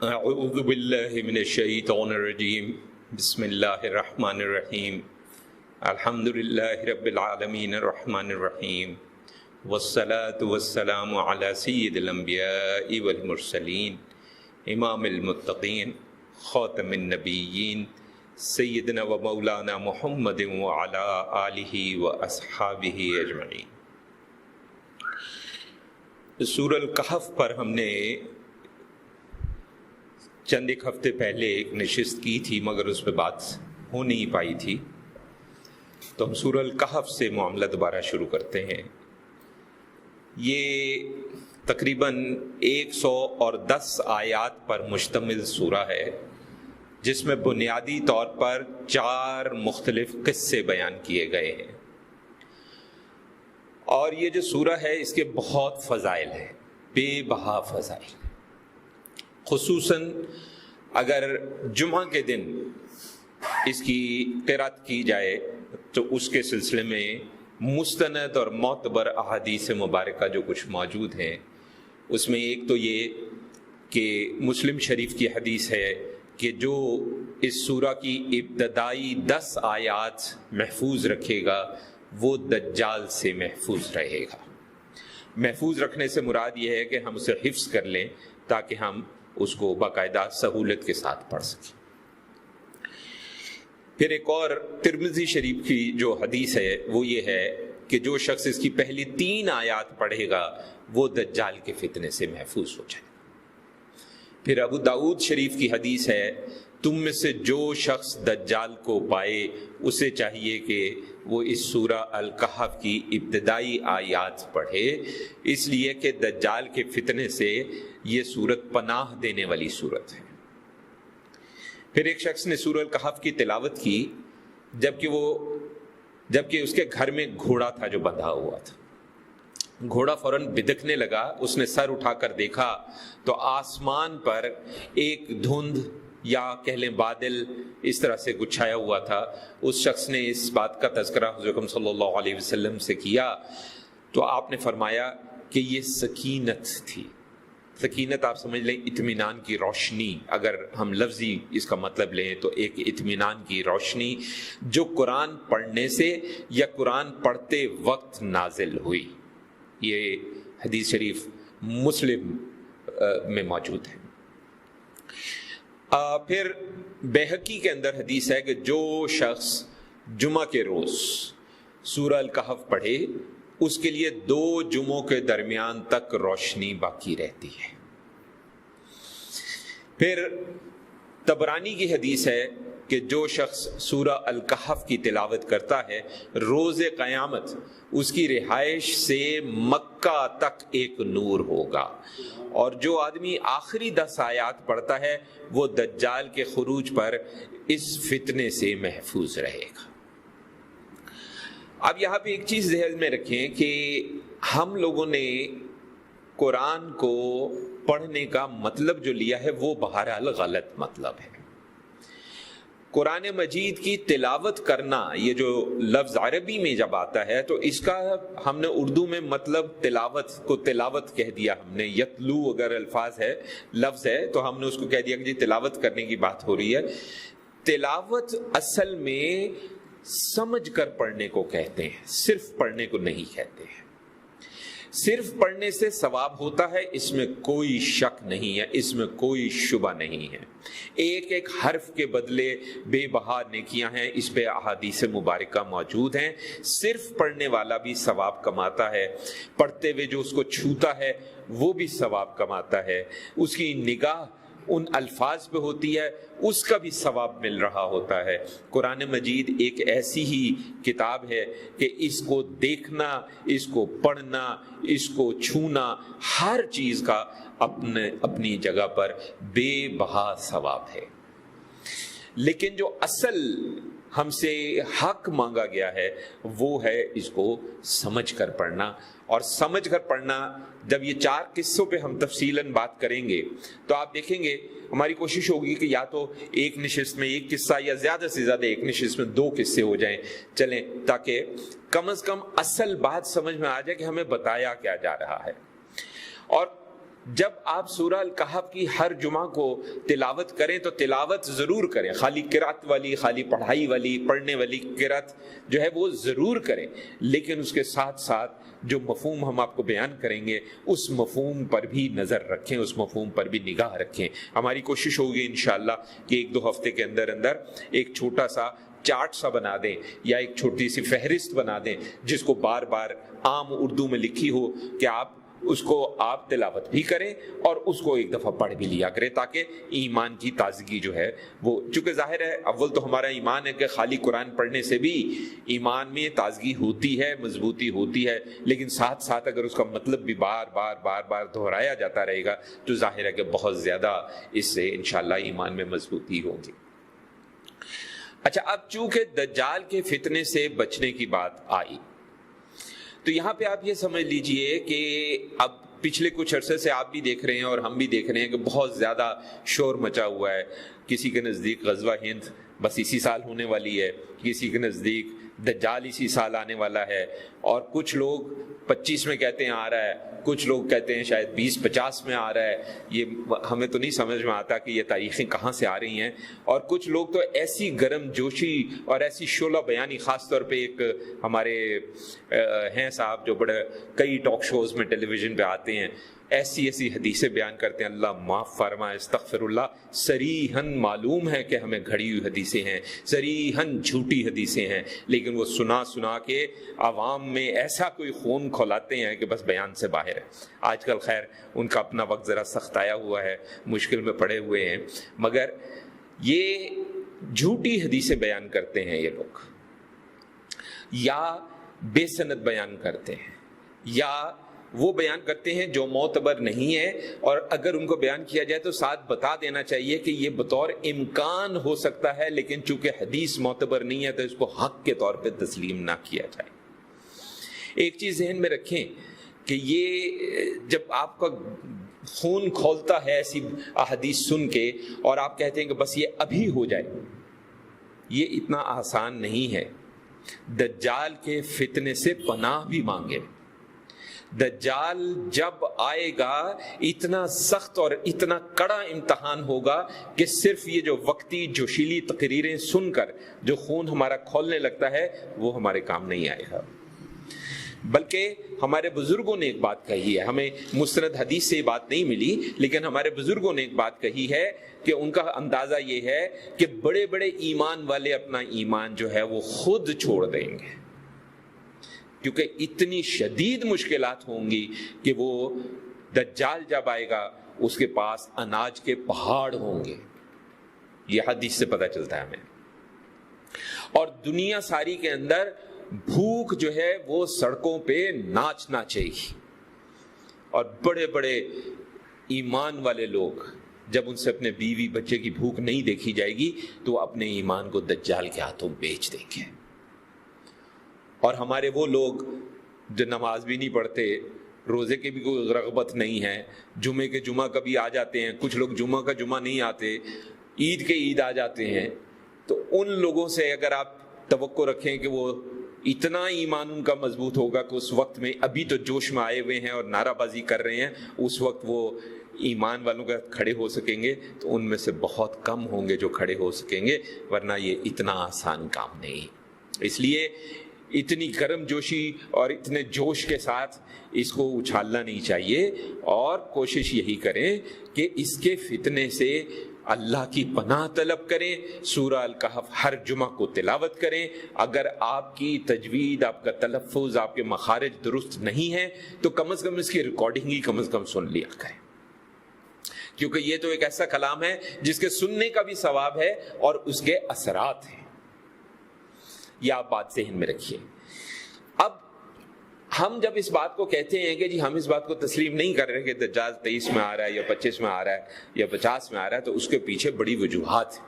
اعوذ باللہ من الشیطان الرجیم بسم اللہ الرحمن الرحیم الحمد للہ رب العالمین الرحمن الرحیم والصلاة والسلام علی سید الانبیاء والمرسلین امام المتقین خاتم النبیین سیدنا و مولانا محمد وعلی آلہ و اصحابہ اجمعین۔ سورہ الکہف پر ہم نے چند ایک ہفتے پہلے ایک نشست کی تھی، مگر اس پہ بات ہو نہیں پائی تھی، تو ہم سورہ الکہف سے معاملہ دوبارہ شروع کرتے ہیں۔ یہ تقریباً 110 آیات پر مشتمل سورہ ہے، جس میں بنیادی طور پر 4 مختلف قصے بیان کیے گئے ہیں، اور یہ جو سورہ ہے اس کے بہت فضائل ہیں، بے بہا فضائل۔ خصوصاً اگر جمعہ کے دن اس کی قرأت کی جائے تو اس کے سلسلے میں مستند اور معتبر احادیث مبارکہ جو کچھ موجود ہیں، اس میں ایک تو یہ کہ مسلم شریف کی حدیث ہے کہ جو اس سورہ کی ابتدائی 10 آیات محفوظ رکھے گا وہ دجال سے محفوظ رہے گا۔ محفوظ رکھنے سے مراد یہ ہے کہ ہم اسے حفظ کر لیں تاکہ ہم اس کو باقاعدہ سہولت کے ساتھ پڑھ سکیں۔ پھر ایک اور ترمذی شریف کی جو حدیث ہے وہ یہ ہے کہ جو شخص اس کی پہلی 3 آیات پڑھے گا وہ دجال کے فتنے سے محفوظ ہو جائے گا۔ پھر ابو داؤد شریف کی حدیث ہے، تم میں سے جو شخص دجال کو پائے اسے چاہیے کہ وہ اس سورہ الکہف کی ابتدائی آیات پڑھے، اس لیے کہ دجال کے فتنے سے یہ سورت پناہ دینے والی سورت ہے۔ پھر ایک شخص نے سورہ الکہف کی تلاوت کی جبکہ اس کے گھر میں گھوڑا تھا جو بندھا ہوا تھا۔ گھوڑا فوراً بدکنے لگا، اس نے سر اٹھا کر دیکھا تو آسمان پر ایک دھند یا کہہ لیں بادل اس طرح سے گچھایا ہوا تھا۔ اس شخص نے اس بات کا تذکرہ حضرت اکرم صلی اللہ علیہ وسلم سے کیا تو آپ نے فرمایا کہ یہ سکینت تھی۔ سکینت آپ سمجھ لیں اطمینان کی روشنی، اگر ہم لفظی اس کا مطلب لیں تو ایک اطمینان کی روشنی جو قرآن پڑھنے سے یا قرآن پڑھتے وقت نازل ہوئی۔ یہ حدیث شریف مسلم میں موجود ہے۔ پھر بیہقی کے اندر حدیث ہے کہ جو شخص جمعہ کے روز سورہ الکہف پڑھے اس کے لیے 2 جمعوں کے درمیان تک روشنی باقی رہتی ہے۔ پھر طبرانی کی حدیث ہے کہ جو شخص سورہ الکہف کی تلاوت کرتا ہے روز قیامت اس کی رہائش سے مکہ تک ایک نور ہوگا، اور جو آدمی آخری 10 آیات پڑھتا ہے وہ دجال کے خروج پر اس فتنے سے محفوظ رہے گا۔ اب یہاں پہ ایک چیز ذہن میں رکھیں کہ ہم لوگوں نے قرآن کو پڑھنے کا مطلب جو لیا ہے وہ بہرحال غلط مطلب ہے۔ قرآن مجید کی تلاوت کرنا، یہ جو لفظ عربی میں جب آتا ہے تو اس کا ہم نے اردو میں مطلب تلاوت کو تلاوت کہہ دیا، ہم نے یتلو اگر الفاظ ہے لفظ ہے تو ہم نے اس کو کہہ دیا کہ جی تلاوت کرنے کی بات ہو رہی ہے۔ تلاوت اصل میں سمجھ کر پڑھنے کو کہتے ہیں، صرف پڑھنے کو نہیں کہتے ہیں۔ صرف پڑھنے سے ثواب ہوتا ہے، اس میں کوئی شک نہیں ہے، اس میں کوئی شبہ نہیں ہے۔ ایک ایک حرف کے بدلے بے بہا نیکیاں ہیں، اس پہ احادیث مبارکہ موجود ہیں۔ صرف پڑھنے والا بھی ثواب کماتا ہے، پڑھتے ہوئے جو اس کو چھوتا ہے وہ بھی ثواب کماتا ہے، اس کی نگاہ ان الفاظ پہ ہوتی ہے اس کا بھی ثواب مل رہا ہوتا ہے۔ قرآن مجید ایک ایسی ہی کتاب ہے کہ اس کو دیکھنا، اس کو پڑھنا، اس کو چھونا، ہر چیز کا اپنی جگہ پر بے بہا ثواب ہے۔ لیکن جو اصل ہم سے حق مانگا گیا ہے وہ ہے اس کو سمجھ کر پڑھنا، اور سمجھ کر پڑھنا جب یہ 4 قصوں پہ ہم تفصیلاً بات کریں گے تو آپ دیکھیں گے ہماری کوشش ہوگی کہ یا تو ایک نشست میں ایک قصہ یا زیادہ سے زیادہ ایک نشست میں 2 قصے ہو جائیں چلیں، تاکہ کم از کم اصل بات سمجھ میں آ جائے کہ ہمیں بتایا کیا جا رہا ہے۔ اور جب آپ سورہ الکہف کی ہر جمعہ کو تلاوت کریں تو تلاوت ضرور کریں، خالی قرات والی، خالی پڑھائی والی، پڑھنے والی قرات جو ہے وہ ضرور کریں، لیکن اس کے ساتھ ساتھ جو مفہوم ہم آپ کو بیان کریں گے اس مفہوم پر بھی نظر رکھیں، اس مفہوم پر بھی نگاہ رکھیں۔ ہماری کوشش ہوگی انشاءاللہ کہ 1-2 ہفتے کے اندر ایک چھوٹا سا چارٹ سا بنا دیں یا ایک چھوٹی سی فہرست بنا دیں جس کو بار بار عام اردو میں لکھی ہو کہ اس کو آپ تلاوت بھی کریں اور اس کو ایک دفعہ پڑھ بھی لیا کریں، تاکہ ایمان کی تازگی جو ہے وہ، چونکہ ظاہر ہے اول تو ہمارا ایمان ہے کہ خالی قرآن پڑھنے سے بھی ایمان میں تازگی ہوتی ہے، مضبوطی ہوتی ہے، لیکن ساتھ ساتھ اگر اس کا مطلب بھی بار بار دہرایا جاتا رہے گا تو ظاہر ہے کہ بہت زیادہ اس سے انشاءاللہ ایمان میں مضبوطی ہوگی۔ اچھا، اب چونکہ دجال کے فتنے سے بچنے کی بات آئی تو یہاں پہ آپ یہ سمجھ لیجئے کہ اب پچھلے کچھ عرصے سے آپ بھی دیکھ رہے ہیں اور ہم بھی دیکھ رہے ہیں کہ بہت زیادہ شور مچا ہوا ہے۔ کسی کے نزدیک غزوہ ہند بس اسی سال ہونے والی ہے، کسی کے نزدیک دجال اسی سال آنے والا ہے، اور کچھ لوگ 25 میں کہتے ہیں آ رہا ہے، کچھ لوگ کہتے ہیں شاید 20-50 میں آ رہا ہے۔ یہ ہمیں تو نہیں سمجھ میں آتا کہ یہ تاریخیں کہاں سے آ رہی ہیں، اور کچھ لوگ تو ایسی گرم جوشی اور ایسی شعلہ بیانی، خاص طور پہ ایک ہمارے ہیں صاحب جو بڑے کئی ٹاک شوز میں ٹیلی ویژن پہ آتے ہیں، ایسی حدیثیں بیان کرتے ہیں، اللہ معاف فرمائے، استغفر اللہ، صریحاً معلوم ہے کہ ہمیں گھڑی ہوئی حدیثیں ہیں، صریحاً جھوٹی حدیثیں ہیں، لیکن وہ سنا کے عوام میں ایسا کوئی خون کھولاتے ہیں کہ بس بیان سے باہر ہے۔ آج کل خیر ان کا اپنا وقت ذرا سخت آیا ہوا ہے، مشکل میں پڑے ہوئے ہیں، مگر یہ جھوٹی حدیثیں بیان کرتے ہیں یہ لوگ، یا بے سند بیان کرتے ہیں، یا وہ بیان کرتے ہیں جو معتبر نہیں ہے، اور اگر ان کو بیان کیا جائے تو ساتھ بتا دینا چاہیے کہ یہ بطور امکان ہو سکتا ہے، لیکن چونکہ حدیث معتبر نہیں ہے تو اس کو حق کے طور پہ تسلیم نہ کیا جائے۔ ایک چیز ذہن میں رکھیں کہ یہ جب آپ کا خون کھولتا ہے ایسی احادیث سن کے اور آپ کہتے ہیں کہ بس یہ ابھی ہو جائے، یہ اتنا آسان نہیں ہے۔ دجال کے فتنے سے پناہ بھی مانگے۔ دجال جب آئے گا اتنا سخت اور اتنا کڑا امتحان ہوگا کہ صرف یہ جو وقتی جوشیلی تقریریں سن کر جو خون ہمارا کھولنے لگتا ہے وہ ہمارے کام نہیں آئے گا، بلکہ ہمارے بزرگوں نے ایک بات کہی ہے، ہمیں مستند حدیث سے یہ بات نہیں ملی، لیکن ہمارے بزرگوں نے ایک بات کہی ہے کہ ان کا اندازہ یہ ہے کہ بڑے بڑے ایمان والے اپنا ایمان جو ہے وہ خود چھوڑ دیں گے، کیونکہ اتنی شدید مشکلات ہوں گی کہ وہ دجال جب آئے گا اس کے پاس اناج کے پہاڑ ہوں گے۔ یہ حدیث سے پتہ چلتا ہے ہمیں۔ اور دنیا ساری کے اندر بھوک جو ہے وہ سڑکوں پہ ناچنا چاہیے، اور بڑے بڑے ایمان والے لوگ جب ان سے اپنے بیوی بچے کی بھوک نہیں دیکھی جائے گی تو وہ اپنے ایمان کو دجال کے ہاتھوں بیچ دیں گے۔ اور ہمارے وہ لوگ جو نماز بھی نہیں پڑھتے، روزے کی بھی کوئی رغبت نہیں ہے، جمعے کے جمعہ کبھی آ جاتے ہیں، کچھ لوگ جمعہ کا جمعہ نہیں آتے، عید کے عید آ جاتے ہیں، تو ان لوگوں سے اگر آپ توقع رکھیں کہ وہ اتنا ایمان ان کا مضبوط ہوگا کہ اس وقت میں ابھی تو جوش میں آئے ہوئے ہیں اور نعرہ بازی کر رہے ہیں، اس وقت وہ ایمان والوں کا کھڑے ہو سکیں گے تو ان میں سے بہت کم ہوں گے جو کھڑے ہو سکیں گے، ورنہ یہ اتنا آسان کام نہیں۔ اس لیے اتنی گرم جوشی اور اتنے جوش کے ساتھ اس کو اچھالنا نہیں چاہیے، اور کوشش یہی کریں کہ اس کے فتنے سے اللہ کی پناہ طلب کریں، سورہ الکہف ہر جمعہ کو تلاوت کریں۔ اگر آپ کی تجوید، آپ کا تلفظ، آپ کے مخارج درست نہیں ہے تو کم از کم اس کی ریکارڈنگ ہی کم از کم سن لیا کریں، کیونکہ یہ تو ایک ایسا کلام ہے جس کے سننے کا بھی ثواب ہے اور اس کے اثرات ہیں۔ یہ آپ بات ذہن میں رکھیے۔ اب ہم جب اس بات کو کہتے ہیں کہ جی ہم اس بات کو تسلیم نہیں کر رہے کہ دجال 23 میں آ رہا ہے یا 25 میں آ رہا ہے یا 50 میں آ رہا ہے، تو اس کے پیچھے بڑی وجوہات ہیں۔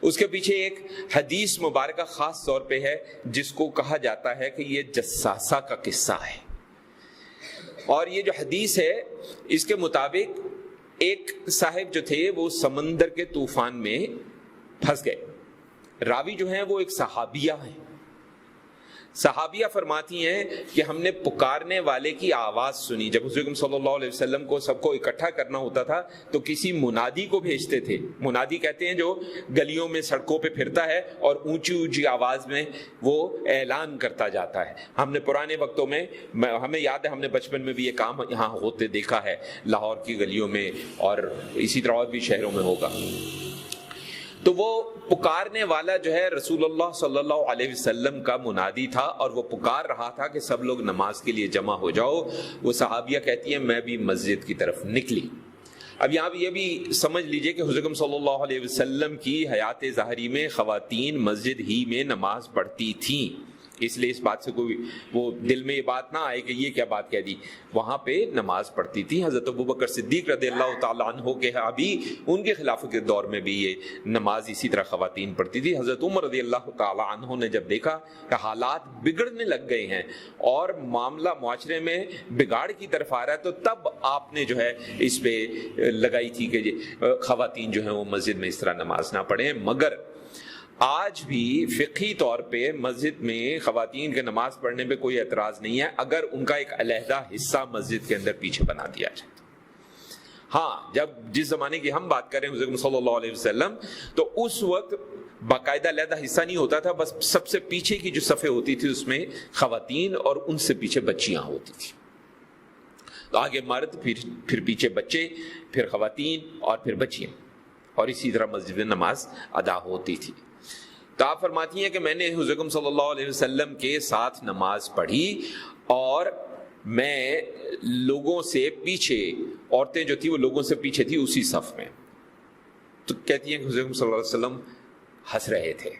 اس کے پیچھے ایک حدیث مبارکہ خاص طور پہ ہے جس کو کہا جاتا ہے کہ یہ جساسہ کا قصہ ہے، اور یہ جو حدیث ہے اس کے مطابق ایک صاحب جو تھے وہ سمندر کے طوفان میں پھنس گئے۔ راوی جو ہیں وہ ایک صحابیہ ہیں۔ صحابیہ فرماتی ہیں کہ ہم نے پکارنے والے کی آواز سنی. جب حضور صلی اللہ علیہ وسلم کو سب کو اکٹھا کرنا ہوتا تھا تو کسی منادی کو بھیجتے تھے. منادی کہتے ہیں جو گلیوں میں سڑکوں پہ پھرتا ہے اور اونچی اونچی آواز میں وہ اعلان کرتا جاتا ہے. ہم نے پرانے وقتوں میں, ہمیں یاد ہے ہم نے بچپن میں بھی یہ کام یہاں ہوتے دیکھا ہے, لاہور کی گلیوں میں اور اسی طرح اور بھی شہروں میں ہوگا. تو وہ پکارنے والا جو ہے رسول اللہ صلی اللہ علیہ وسلم کا منادی تھا, اور وہ پکار رہا تھا کہ سب لوگ نماز کے لیے جمع ہو جاؤ. وہ صحابیہ کہتی ہیں میں بھی مسجد کی طرف نکلی. اب یہاں یہ بھی سمجھ لیجئے کہ حضرت صلی اللہ علیہ وسلم کی حیات ظاہری میں خواتین مسجد ہی میں نماز پڑھتی تھیں, اس لیے اس بات سے کوئی وہ دل میں یہ بات نہ آئے کہ یہ کیا بات کہہ دی. وہاں پہ نماز پڑھتی تھی. حضرت ابوبکر صدیق رضی اللہ تعالیٰ عنہ کے ابھی ان کے خلافت کے دور میں بھی یہ نماز اسی طرح خواتین پڑھتی تھی. حضرت عمر رضی اللہ تعالیٰ عنہ نے جب دیکھا کہ حالات بگڑنے لگ گئے ہیں اور معاملہ معاشرے میں بگاڑ کی طرف آ رہا ہے, تو تب آپ نے جو ہے اس پہ لگائی تھی کہ خواتین جو ہیں وہ مسجد میں اس طرح نماز نہ پڑھیں. مگر آج بھی فقہی طور پہ مسجد میں خواتین کے نماز پڑھنے پہ کوئی اعتراض نہیں ہے اگر ان کا ایک علیحدہ حصہ مسجد کے اندر پیچھے بنا دیا جائے. ہاں, جس زمانے کی ہم بات کریں حضرت صلی اللہ علیہ وسلم, تو اس وقت باقاعدہ علیحدہ حصہ نہیں ہوتا تھا, بس سب سے پیچھے کی جو صفیں ہوتی تھی اس میں خواتین اور ان سے پیچھے بچیاں ہوتی تھی. تو آگے مرد, پھر پیچھے بچے, پھر خواتین اور پھر بچیاں, اور اسی طرح مسجد میں نماز ادا ہوتی تھی. تو آپ فرماتی ہیں کہ میں نے حضور صلی اللہ علیہ وسلم کے ساتھ نماز پڑھی اور میں لوگوں سے پیچھے, عورتیں جو تھی وہ لوگوں سے پیچھے تھی اسی صف میں. تو کہتی ہیں کہ حضور صلی اللہ علیہ وسلم ہنس رہے تھے.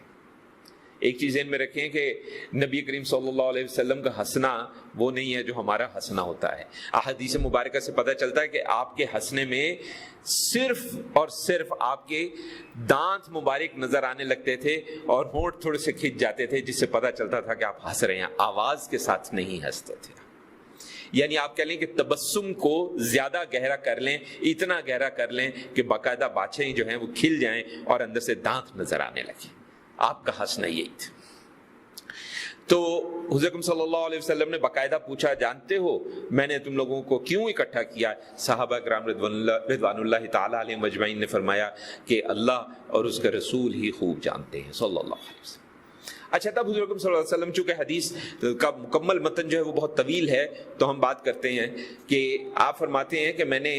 ایک چیز ذہن میں رکھیں کہ نبی کریم صلی اللہ علیہ وسلم کا ہنسنا وہ نہیں ہے جو ہمارا ہنسنا ہوتا ہے. احادیث مبارکہ سے پتہ چلتا ہے کہ آپ کے ہنسنے میں صرف اور صرف آپ کے دانت مبارک نظر آنے لگتے تھے اور ہونٹ تھوڑے سے کھنچ جاتے تھے, جس سے پتہ چلتا تھا کہ آپ ہنس رہے ہیں. آواز کے ساتھ نہیں ہنستے تھے. یعنی آپ کہہ لیں کہ تبسم کو زیادہ گہرا کر لیں, اتنا گہرا کر لیں کہ باقاعدہ باچھیں جو ہیں وہ کھل جائیں اور اندر سے دانت نظر آنے لگے. آپ کا ہنسنا یہی تھا. تو حضرت صلی اللہ علیہ وسلم نے باقاعدہ پوچھا, جانتے ہو میں نے تم لوگوں کو کیوں اکٹھا کیا؟ صحابہ کرام رضوان اللہ تعالیٰ علیہ مجمعین نے فرمایا کہ اللہ اور اس کے رسول ہی خوب جانتے ہیں صلی اللہ علیہ وسلم. اچھا, تب حضور صلی اللہ علیہ وسلم, چونکہ حدیث کا مکمل متن جو ہے وہ بہت طویل ہے تو ہم بات کرتے ہیں کہ آپ فرماتے ہیں کہ میں نے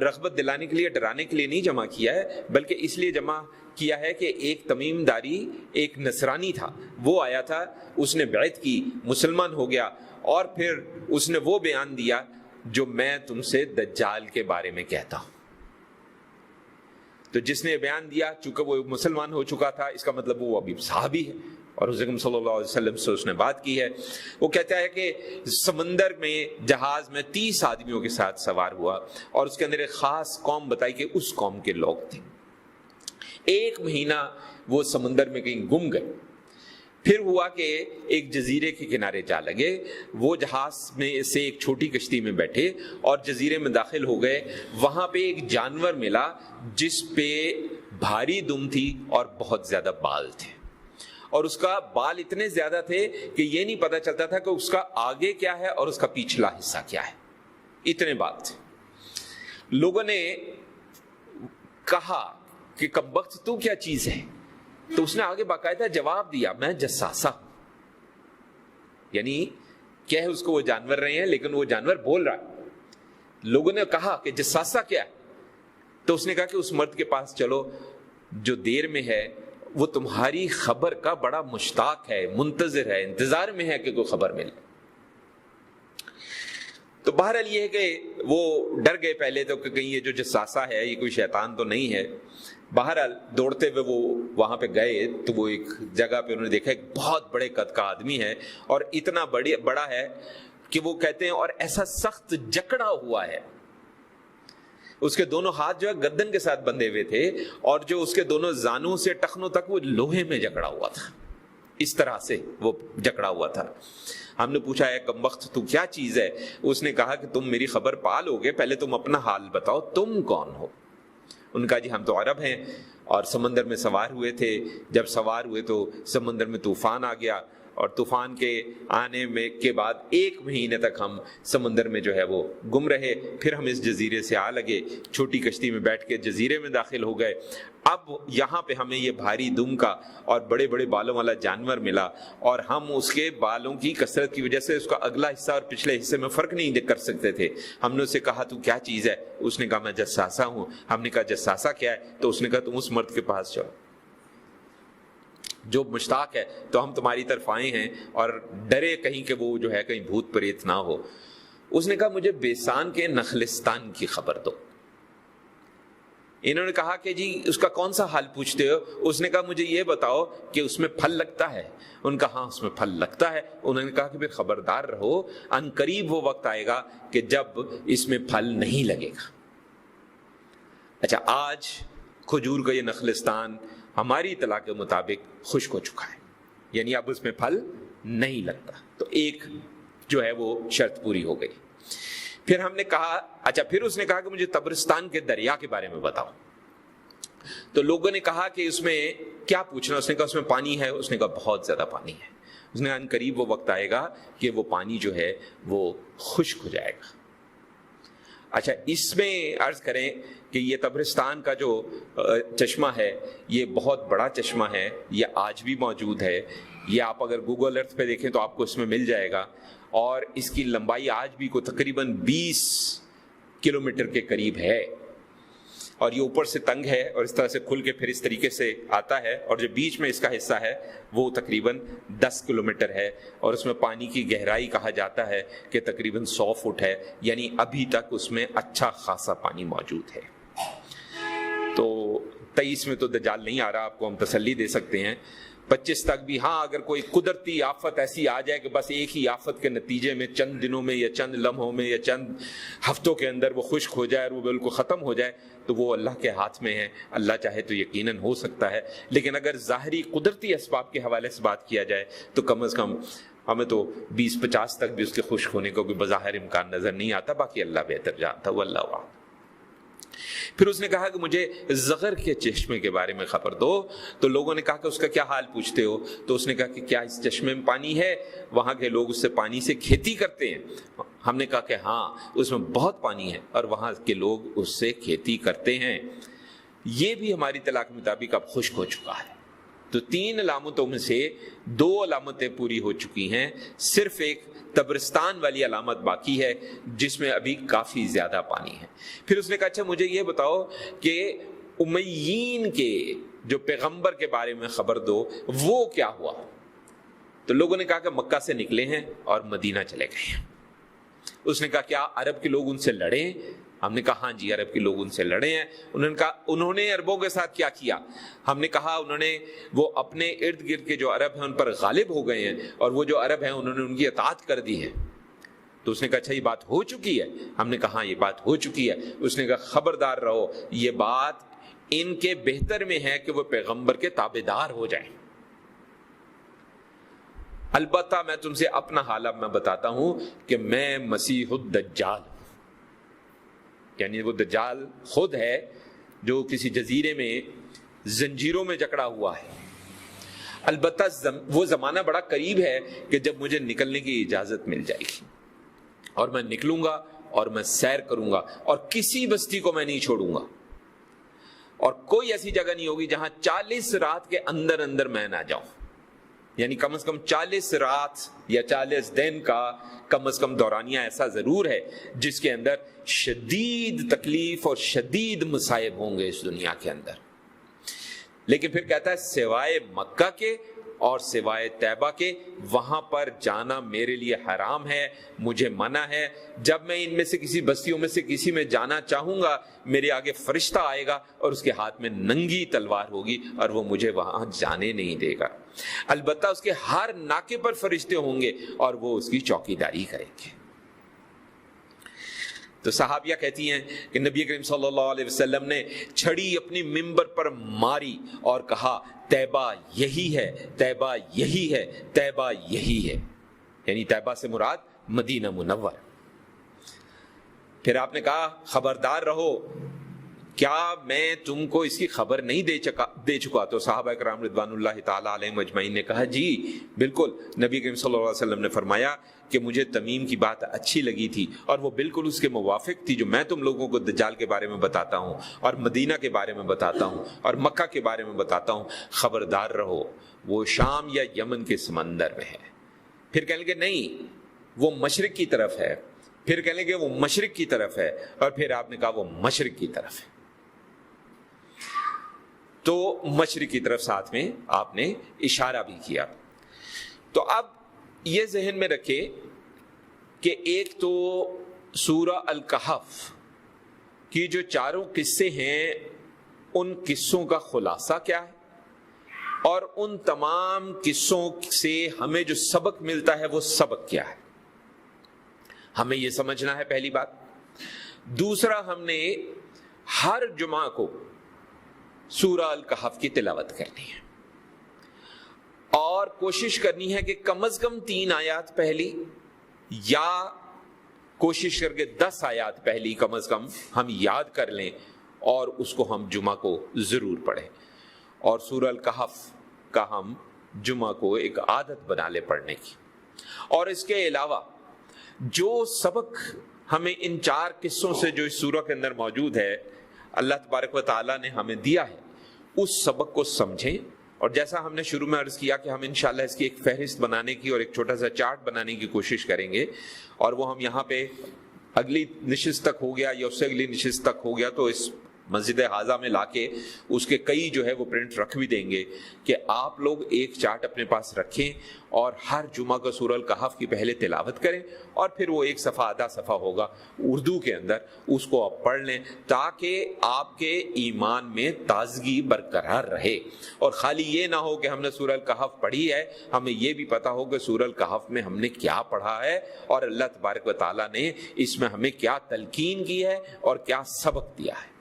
رغبت دلانے کے لیے, ڈرانے کے لیے نہیں جمع کیا ہے, بلکہ اس لیے جمع کیا ہے کہ ایک تمیم داری, ایک نصرانی تھا, وہ آیا تھا, اس نے بیعت کی, مسلمان ہو گیا, اور پھر اس نے وہ بیان دیا جو میں تم سے دجال کے بارے میں کہتا ہوں. تو جس نے بیان دیا, چونکہ وہ مسلمان ہو چکا تھا, اس کا مطلب وہ ابھی صحابی ہے اور حضرت صلی اللہ علیہ وسلم سے اس نے بات کی ہے. وہ کہتا ہے کہ سمندر میں جہاز میں 30 آدمیوں کے ساتھ سوار ہوا اور اس کے اندر ایک خاص قوم بتائی کہ اس قوم کے لوگ تھے. 1 مہینہ وہ سمندر میں کہیں گم گئے. پھر ہوا کہ ایک جزیرے کے کنارے جا لگے, وہ جہاز میں سے ایک چھوٹی کشتی میں بیٹھے اور جزیرے میں داخل ہو گئے. وہاں پہ ایک جانور ملا جس پہ بھاری دم تھی اور بہت زیادہ بال تھے, اور اس کا بال اتنے زیادہ تھے کہ یہ نہیں پتا چلتا تھا کہ اس کا آگے کیا ہے اور اس کا پچھلا حصہ کیا ہے, اتنے بال تھے. لوگوں نے کہا کہ کمبخت تو کیا چیز ہے؟ تو اس نے آگے باقاعدہ جواب دیا, میں جساسا ہوں. یعنی کیا ہے اس کو وہ جانور رہے ہیں لیکن وہ جانور بول رہا ہے. لوگوں نے کہا کہ جساسا کیا ہے؟ تو اس نے کہا کہ اس مرد کے پاس چلو جو دیر میں ہے, وہ تمہاری خبر کا بڑا مشتاق ہے, منتظر ہے, انتظار میں ہے کہ کوئی خبر ملے. تو بہرحال یہ ہے کہ وہ ڈر گئے پہلے تو کہ کہیں یہ جو جساسا ہے یہ کوئی شیطان تو نہیں ہے. بہرحال دوڑتے ہوئے وہ وہاں پہ گئے تو وہ ایک جگہ پہ انہوں نے دیکھا ایک بہت بڑے قد کا آدمی ہے, اور اتنا بڑا ہے کہ وہ کہتے ہیں اور ایسا سخت جکڑا ہوا ہے. اس کے دونوں ہاتھ جو ہے گردن کے ساتھ بندھے ہوئے تھے, اور جو اس کے دونوں زانوں سے ٹخنوں تک وہ لوہے میں جکڑا ہوا تھا. اس طرح سے وہ جکڑا ہوا تھا. ہم نے پوچھا ہے کمبخت تو کیا چیز ہے؟ اس نے کہا کہ تم میری خبر پالو گے, پہلے تم اپنا حال بتاؤ, تم کون ہو؟ ان کا جی ہم تو عرب ہیں اور سمندر میں سوار ہوئے تھے. جب سوار ہوئے تو سمندر میں طوفان آ گیا اور طوفان کے آنے میں کے بعد 1 مہینے تک ہم سمندر میں جو ہے وہ گم رہے. پھر ہم اس جزیرے سے آ لگے, چھوٹی کشتی میں بیٹھ کے جزیرے میں داخل ہو گئے. اب یہاں پہ ہمیں یہ بھاری دم کا اور بڑے بڑے بالوں والا جانور ملا, اور ہم اس کے بالوں کی کثرت کی وجہ سے اس کا اگلا حصہ اور پچھلے حصے میں فرق نہیں کر سکتے تھے. ہم نے اسے کہا تو کیا چیز ہے؟ اس نے کہا میں جساسا ہوں. ہم نے کہا جساسا کیا ہے؟ تو اس نے کہا تم اس مرد کے پاس جاؤ جو مشتاق ہے, تو ہم تمہاری طرف آئے ہیں, اور ڈرے کہیں کہ وہ جو ہے کہیں بھوت پریت نہ ہو. اس نے کہا مجھے بیسان کے نخلستان کی خبر دو. انہوں نے کہا کہ جی اس کا کون سا حال پوچھتے ہو؟ اس نے کہا مجھے یہ بتاؤ کہ اس میں پھل لگتا ہے. ان کا ہاں اس میں پھل لگتا ہے. انہوں نے کہا کہ پھر خبردار رہو, ان قریب وہ وقت آئے گا کہ جب اس میں پھل نہیں لگے گا. اچھا, آج کھجور کا یہ نخلستان ہماری اطلاع کے مطابق خشک ہو چکا ہے, یعنی اب اس میں پھل نہیں لگتا. تو ایک جو ہے وہ شرط پوری ہو گئی. پھر ہم نے کہا اچھا, پھر اس نے کہا کہ مجھے تبرستان کے دریا کے بارے میں بتاؤ. تو لوگوں نے کہا کہ اس میں کیا پوچھنا؟ اس نے کہا اس میں پانی ہے. اس نے کہا بہت زیادہ پانی ہے. اس نے کہا ان قریب وہ وقت آئے گا کہ وہ پانی جو ہے وہ خشک ہو جائے گا. اچھا, اس میں عرض کریں کہ یہ تبرستان کا جو چشمہ ہے یہ بہت بڑا چشمہ ہے, یہ آج بھی موجود ہے. یہ آپ اگر گوگل ارتھ پہ دیکھیں تو آپ کو اس میں مل جائے گا, اور اس کی لمبائی آج بھی کو تقریباً 20 کلومیٹر کے قریب ہے, اور یہ اوپر سے تنگ ہے اور اس طرح سے کھل کے پھر اس طریقے سے آتا ہے, اور جو بیچ میں اس کا حصہ ہے وہ تقریباً 10 کلومیٹر ہے, اور اس میں پانی کی گہرائی کہا جاتا ہے کہ تقریباً 100 فٹ ہے, یعنی ابھی تک اس میں اچھا خاصا پانی موجود ہے. تو 23 میں تو دجال نہیں آ رہا, آپ کو ہم تسلی دے سکتے ہیں. 25 تک بھی ہاں, اگر کوئی قدرتی آفت ایسی آ جائے کہ بس ایک ہی آفت کے نتیجے میں چند دنوں میں یا چند لمحوں میں یا چند ہفتوں کے اندر وہ خشک ہو جائے اور وہ بالکل ختم ہو جائے, تو وہ اللہ کے ہاتھ میں ہے. اللہ چاہے تو یقیناً ہو سکتا ہے, لیکن اگر ظاہری قدرتی اسباب کے حوالے سے بات کیا جائے تو کم از کم ہمیں تو 20-50 تک بھی اس کے خشک ہونے کا کوئی بظاہر امکان نظر نہیں آتا. باقی اللہ بہتر جانتا, وہ اللہ اعلم. پھر اس نے کہا کہ مجھے زغر کے چشمے کے بارے میں خبر دو. تو لوگوں نے کہا کہ اس کا کیا حال پوچھتے ہو؟ تو اس نے کہا کہ کیا اس چشمے میں پانی ہے؟ وہاں کے لوگ اس سے پانی سے کھیتی کرتے ہیں. ہم نے کہا کہ ہاں اس میں بہت پانی ہے اور وہاں کے لوگ اس سے کھیتی کرتے ہیں. یہ بھی ہماری اطلاع کے مطابق اب خشک ہو چکا ہے. تو 3 علامتوں میں سے 2 علامتیں پوری ہو چکی ہیں, صرف ایک تبرستان والی علامت باقی ہے جس میں ابھی کافی زیادہ پانی ہے. پھر اس نے کہا اچھا مجھے یہ بتاؤ کہ امیین کے جو پیغمبر کے بارے میں خبر دو, وہ کیا ہوا؟ تو لوگوں نے کہا کہ مکہ سے نکلے ہیں اور مدینہ چلے گئے ہیں. اس نے کہا کیا عرب کے لوگ ان سے لڑے؟ ہم نے کہا ہاں جی, عرب کے لوگ ان سے لڑے ہیں. انہوں نے کہا انہوں نے عربوں کے ساتھ کیا کیا؟ ہم نے کہا انہوں نے وہ اپنے ارد گرد کے جو عرب ہیں ان پر غالب ہو گئے ہیں, اور وہ جو عرب ہیں انہوں نے ان کی اطاعت کر دی ہے. تو اس نے کہا اچھا یہ بات ہو چکی ہے؟ ہم نے کہا ہاں یہ بات ہو چکی ہے. اس نے کہا خبردار رہو, یہ بات ان کے بہتر میں ہے کہ وہ پیغمبر کے تابعدار ہو جائیں. البتہ میں تم سے اپنا حال اب میں بتاتا ہوں کہ میں مسیح الدجال, یعنی وہ دجال خود ہے جو کسی جزیرے میں زنجیروں میں جکڑا ہوا ہے. البتہ وہ زمانہ بڑا قریب ہے کہ جب مجھے نکلنے کی اجازت مل جائے گی, اور میں نکلوں گا اور میں سیر کروں گا, اور کسی بستی کو میں نہیں چھوڑوں گا, اور کوئی ایسی جگہ نہیں ہوگی جہاں 40 رات کے اندر اندر میں نہ جاؤں. یعنی کم از کم 40 رات یا 40 دن کا کم از کم دورانیہ ایسا ضرور ہے جس کے اندر شدید تکلیف اور شدید مصائب ہوں گے اس دنیا کے اندر. لیکن پھر کہتا ہے سوائے مکہ کے اور سوائے طیبہ کے, وہاں پر جانا میرے لیے حرام ہے, مجھے منع ہے. جب میں ان میں سے کسی بستیوں میں سے کسی میں جانا چاہوں گا, میرے آگے فرشتہ آئے گا اور اس کے ہاتھ میں ننگی تلوار ہوگی اور وہ مجھے وہاں جانے نہیں دے گا. البتہ اس کے ہر ناکے پر فرشتے ہوں گے اور وہ اس کی چوکیداری کریں گے. تو صحابیہ کہتی ہیں کہ نبی کریم صلی اللہ علیہ وسلم نے چھڑی اپنی منبر پر ماری اور کہا طیبہ یہی ہے, طیبہ یہی ہے, طیبہ یہی ہے. یعنی طیبہ سے مراد مدینہ منور. پھر آپ نے کہا خبردار رہو کیا میں تم کو اس کی خبر نہیں دے چکا؟ تو صحابہ کرام رضوان اللہ تعالیٰ علیہم اجمعین نے کہا جی بالکل. نبی کریم صلی اللہ علیہ وسلم نے فرمایا کہ مجھے تمیم کی بات اچھی لگی تھی اور وہ بالکل اس کے موافق تھی جو میں تم لوگوں کو دجال کے بارے میں بتاتا ہوں اور مدینہ کے بارے میں بتاتا ہوں اور مکہ کے بارے میں بتاتا ہوں. خبردار رہو وہ شام یا یمن کے سمندر میں ہے. پھر کہنے لگے نہیں وہ مشرق کی طرف ہے. پھر کہنے لگے وہ مشرق کی طرف ہے. اور پھر آپ نے کہا وہ مشرق کی طرف ہے. تو مشرق کی طرف ساتھ میں آپ نے اشارہ بھی کیا. تو اب یہ ذہن میں رکھے کہ ایک تو سورہ الکہف کی جو چاروں قصے ہیں ان قصوں کا خلاصہ کیا ہے اور ان تمام قصوں سے ہمیں جو سبق ملتا ہے وہ سبق کیا ہے, ہمیں یہ سمجھنا ہے پہلی بات. دوسرا, ہم نے ہر جمعہ کو سورہ الکہف کی تلاوت کرنی ہے اور کوشش کرنی ہے کہ کم از کم 3 آیات پہلی یا کوشش کر کے 10 آیات پہلی کم از کم ہم یاد کر لیں اور اس کو ہم جمعہ کو ضرور پڑھیں. اور سورہ الکہف کا ہم جمعہ کو ایک عادت بنا لیں پڑھنے کی. اور اس کے علاوہ جو سبق ہمیں ان 4 قصوں سے جو اس سورہ کے اندر موجود ہے اللہ تبارک و تعالیٰ نے ہمیں دیا ہے, اس سبق کو سمجھیں. اور جیسا ہم نے شروع میں عرض کیا کہ ہم انشاءاللہ اس کی ایک فہرست بنانے کی اور ایک چھوٹا سا چارٹ بنانے کی کوشش کریں گے, اور وہ ہم یہاں پہ اگلی نشست تک ہو گیا یا اس سے اگلی نشست تک ہو گیا تو اس مسجد حاضہ میں لا کے اس کے کئی جو ہے وہ پرنٹ رکھ بھی دیں گے کہ آپ لوگ ایک چارٹ اپنے پاس رکھیں اور ہر جمعہ کا سورہ الکہف کی پہلے تلاوت کریں اور پھر وہ 1 صفحہ آدھا صفحہ ہوگا اردو کے اندر, اس کو آپ پڑھ لیں تاکہ آپ کے ایمان میں تازگی برقرار رہے. اور خالی یہ نہ ہو کہ ہم نے سورہ الکہف پڑھی ہے, ہمیں یہ بھی پتا ہو کہ سورہ الکہف میں ہم نے کیا پڑھا ہے اور اللہ تبارک و تعالیٰ نے اس میں ہمیں کیا تلقین کی ہے اور کیا سبق دیا ہے.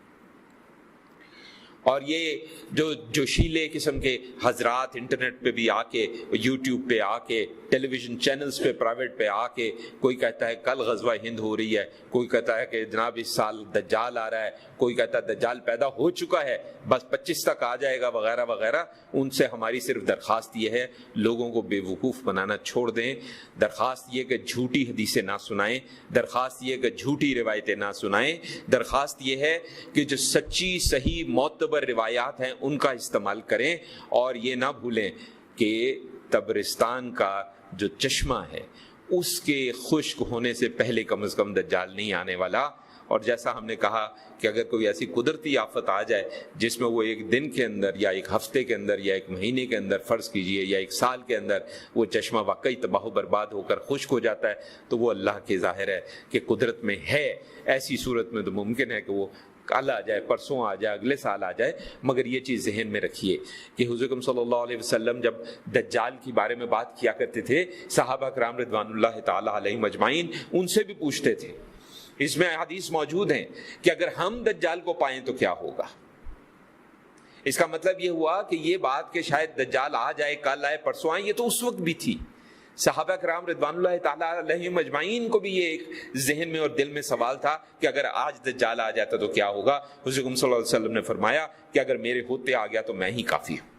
اور یہ جو جوشیلے قسم کے حضرات انٹرنیٹ پہ بھی آ کے, یوٹیوب پہ آ کے, ٹیلی ویژن چینلز پہ پرائیویٹ پہ آ کے, کوئی کہتا ہے کل غزوہ ہند ہو رہی ہے, کوئی کہتا ہے کہ جناب اس سال دجال آ رہا ہے, کوئی کہتا ہے دجال پیدا ہو چکا ہے بس 25 تک آ جائے گا وغیرہ وغیرہ. ان سے ہماری صرف درخواست یہ ہے لوگوں کو بے وقوف بنانا چھوڑ دیں. درخواست یہ کہ جھوٹی حدیثیں نہ سنائیں, درخواست یہ کہ جھوٹی روایتیں نہ سنائیں, درخواست یہ ہے کہ جو سچی صحیح معتبر روایات ہیں ان کا استعمال کریں. اور یہ نہ بھولیں کہ تبرستان کا جو چشمہ ہے اس کے خشک ہونے سے پہلے کم از کم دجال نہیں آنے والا. اور جیسا ہم نے کہا کہ اگر کوئی ایسی قدرتی آفت آ جائے جس میں وہ 1 دن کے اندر یا 1 ہفتے کے اندر یا 1 مہینے کے اندر فرض کیجئے یا 1 سال کے اندر وہ چشمہ واقعی تباہ و برباد ہو کر خشک ہو جاتا ہے تو وہ اللہ کے ظاہر ہے کہ قدرت میں ہے. ایسی صورت میں تو ممکن ہے کہ وہ کل آ جائے, پرسوں آ جائے, اگلے سال آ جائے. مگر یہ چیز ذہن میں رکھیے کہ حضور اکرم صلی اللہ علیہ وسلم جب دجال کے بارے میں بات کیا کرتے تھے صحابہ کرام رضوان اللہ تعالی علیہم اجمعین ان سے بھی پوچھتے تھے. اس میں حدیث موجود ہیں کہ اگر ہم دجال کو پائیں تو کیا ہوگا. اس کا مطلب یہ ہوا کہ یہ بات کہ شاید دجال آ جائے, کل آئے, پرسوں آئے, یہ تو اس وقت بھی تھی. صحابہ کرام رضوان اللہ تعالیٰ علیہم اجمعین کو بھی یہ ایک ذہن میں اور دل میں سوال تھا کہ اگر آج دجال آ جاتا تو کیا ہوگا. حضور صلی اللہ علیہ وسلم نے فرمایا کہ اگر میرے ہوتے آ گیا تو میں ہی کافی ہوں.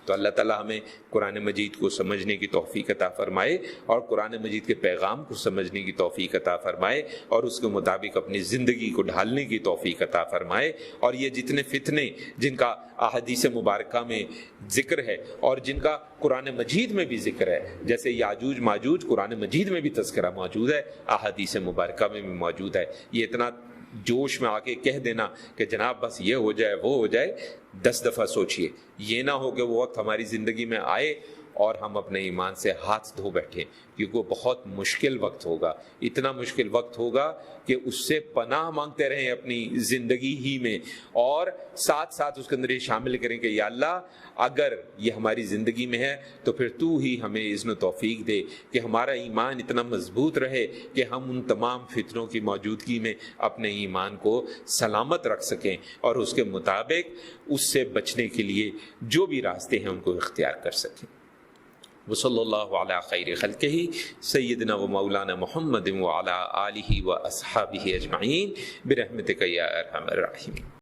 تو اللہ تعالیٰ ہمیں قرآن مجید کو سمجھنے کی توفیق عطا فرمائے اور قرآن مجید کے پیغام کو سمجھنے کی توفیق عطا فرمائے اور اس کے مطابق اپنی زندگی کو ڈھالنے کی توفیق عطا فرمائے. اور یہ جتنے فتنے جن کا احادیث مبارکہ میں ذکر ہے اور جن کا قرآن مجید میں بھی ذکر ہے, جیسے یاجوج ماجوج قرآن مجید میں بھی تذکرہ موجود ہے, احادیث مبارکہ میں بھی موجود ہے. یہ اتنا جوش میں آ کے کہہ دینا کہ جناب بس یہ ہو جائے وہ ہو جائے, 10 دفعہ سوچئے. یہ نہ ہو کہ وہ وقت ہماری زندگی میں آئے اور ہم اپنے ایمان سے ہاتھ دھو بیٹھیں, کیونکہ وہ بہت مشکل وقت ہوگا. اتنا مشکل وقت ہوگا کہ اس سے پناہ مانگتے رہیں اپنی زندگی ہی میں, اور ساتھ ساتھ اس کے اندر یہ شامل کریں کہ یا اللہ اگر یہ ہماری زندگی میں ہے تو پھر تو ہی ہمیں اذن و توفیق دے کہ ہمارا ایمان اتنا مضبوط رہے کہ ہم ان تمام فتنوں کی موجودگی میں اپنے ایمان کو سلامت رکھ سکیں اور اس کے مطابق اس سے بچنے کے لیے جو بھی راستے ہیں ان کو اختیار کر سکیں. وصلی اللہ علی خیر خلقہ سیدنا و مولانا محمد وعلی آلہ و اصحابہ اجمعین برحمتک یا ارحم الراحمین۔